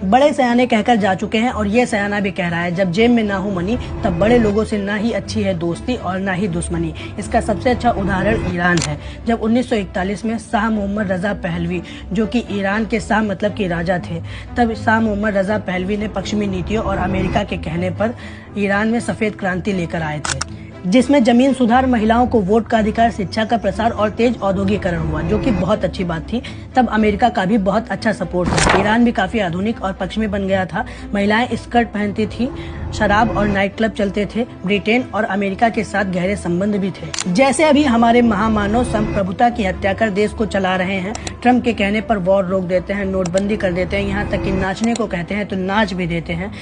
बड़े सयाने कहकर जा चुके हैं और ये सयाना भी कह रहा है, जब जेब में ना हो मनी तब बड़े लोगों से ना ही अच्छी है दोस्ती और ना ही दुश्मनी। इसका सबसे अच्छा उदाहरण ईरान है। जब 1941 में शाह मोहम्मद रजा पहलवी, जो कि ईरान के शाह मतलब कि राजा थे, तब शाह मोहम्मद रजा पहलवी ने पश्चिमी नीतियों और अमेरिका के कहने पर ईरान में सफेद क्रांति लेकर आए थे, जिसमें जमीन सुधार, महिलाओं को वोट का अधिकार, शिक्षा का प्रसार और तेज औद्योगिकरण हुआ, जो कि बहुत अच्छी बात थी। तब अमेरिका का भी बहुत अच्छा सपोर्ट था। ईरान भी काफी आधुनिक और पश्चिमी बन गया था। महिलाएं स्कर्ट पहनती थी, शराब और नाइट क्लब चलते थे। ब्रिटेन और अमेरिका के साथ गहरे संबंध भी थे। जैसे अभी हमारे महामानव संप्रभुता की हत्या कर देश को चला रहे हैं, ट्रम्प के कहने पर वॉर रोक देते हैं, नोटबंदी कर देते हैं, यहाँ तक कि नाचने को कहते हैं तो नाच भी देते हैं।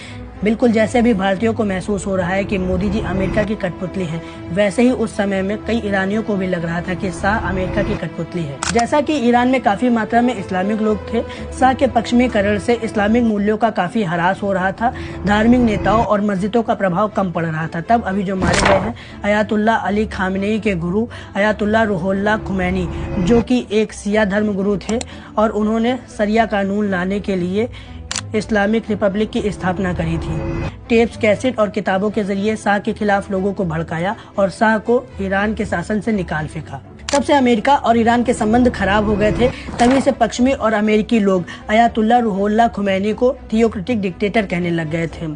बिल्कुल जैसे भी भारतीयों को महसूस हो रहा है कि मोदी जी अमेरिका की कठपुतली हैं, वैसे ही उस समय में कई ईरानियों को भी लग रहा था कि शाह अमेरिका की कठपुतली है। जैसा कि ईरान में काफी मात्रा में इस्लामिक लोग थे, शाह के पश्चिमीकरण से इस्लामिक मूल्यों का काफी ह्रास हो रहा था। धार्मिक नेताओं और मस्जिदों का प्रभाव कम पड़ रहा था। तब अभी जो मारे गए हैं अयातुल्लाह अली खामेनी के गुरु अयातुल्लाह रूहुल्लाह खुमैनी, जो कि एक शिया धर्म गुरु थे और उन्होंने शरिया कानून लाने के लिए इस्लामिक रिपब्लिक की स्थापना करी थी। टेप्स, कैसेट और किताबों के जरिए शाह के खिलाफ लोगों को भड़काया और शाह को ईरान के शासन से निकाल फेंका। तब से अमेरिका और ईरान के संबंध खराब हो गए थे। तभी से पश्चिमी और अमेरिकी लोग अयातुल्लाह रूहुल्लाह खुमैनी को थियोक्रेटिक डिक्टेटर कहने लग गए थे,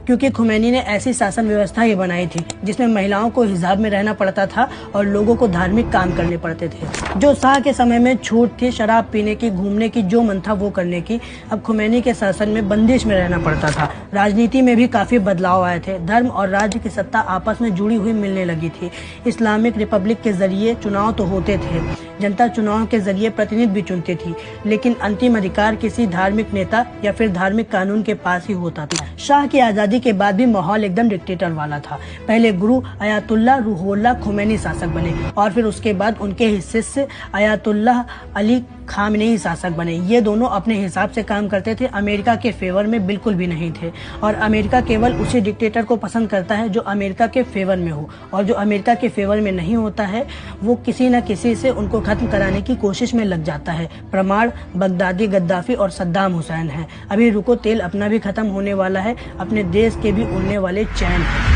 क्योंकि खुमैनी ने ऐसी शासन व्यवस्था ही बनाई थी जिसमें महिलाओं को हिजाब में रहना पड़ता था और लोगों को धार्मिक काम करने पड़ते थे। जो शाह के समय में छूट थी शराब पीने की, घूमने की, जो मन था वो करने की, अब खुमैनी के शासन में बंदिश में रहना पड़ता था। राजनीति में भी काफी बदलाव आए थे। धर्म और राज्य की सत्ता आपस में जुड़ी हुई मिलने लगी थी। इस्लामिक रिपब्लिक के जरिए चुनाव तो होते थे, जनता चुनाव के जरिए प्रतिनिधि भी चुनती थी, लेकिन अंतिम अधिकार किसी धार्मिक नेता या फिर धार्मिक कानून के पास ही होता था। शाह की आजादी के बाद भी माहौल एकदम डिक्टेटर वाला था। पहले गुरु अयातुल्लाह रूहुल्लाह खुमैनी शासक बने और फिर उसके बाद उनके हिस्से से अयातुल्लाह अली खामेनी शासक बने। ये दोनों अपने हिसाब से काम करते थे, अमेरिका के फेवर में बिल्कुल भी नहीं थे। और अमेरिका केवल उसी डिक्टेटर को पसंद करता है जो अमेरिका के फेवर में हो, और जो अमेरिका के फेवर में नहीं होता है वो किसी न किसी से उनको खत्म कराने की कोशिश में लग जाता है। प्रमाण बगदादी, गद्दाफी और सद्दाम हुसैन है। अभी रुको, तेल अपना भी खत्म होने वाला है, अपने देश के भी उड़ने वाले चैन है।